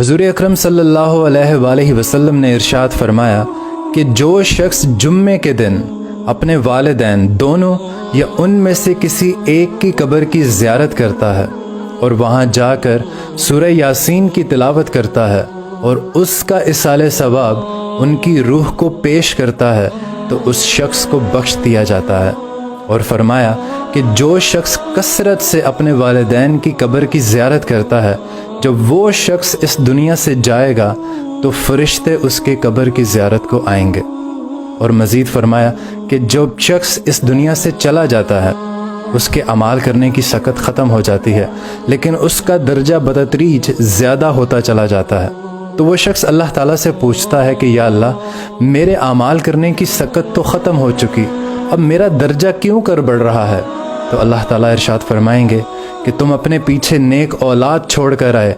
हज़ूर अकरम सल्लल्लाहु अलैहि वसल्लम ने इरशाद फरमाया कि जो शख्स जुम्मे के दिन अपने वालिदैन दोनों या उनमें से किसी एक की कब्र की ज़ियारत करता है और वहाँ जाकर सूरह यासीन की तिलावत करता है और उसका इसाले सवाब उनकी रूह को पेश करता है तो उस शख्स को बख्श दिया जाता है। और फरमाया कि जो शख्स कसरत से अपने वालिदैन की कब्र की ज़ियारत करता है, जब वो शख्स इस दुनिया से जाएगा तो फरिश्ते उसके कब्र की ज़ियारत को आएंगे। और मज़ीद फरमाया कि जो शख्स इस दुनिया से चला जाता है उसके अमाल करने की सकत ख़त्म हो जाती है, लेकिन उसका दर्जा बतदरीज ज़्यादा होता चला जाता है। तो वो शख्स अल्लाह ताला से पूछता है कि या अल्लाह, मेरे अमाल करने की सकत तो ख़त्म हो चुकी, अब मेरा दर्जा क्यों कर बढ़ रहा है? तो अल्लाह ताला इरशाद फरमाएंगे कि तुम अपने पीछे नेक औलाद छोड़ कर आए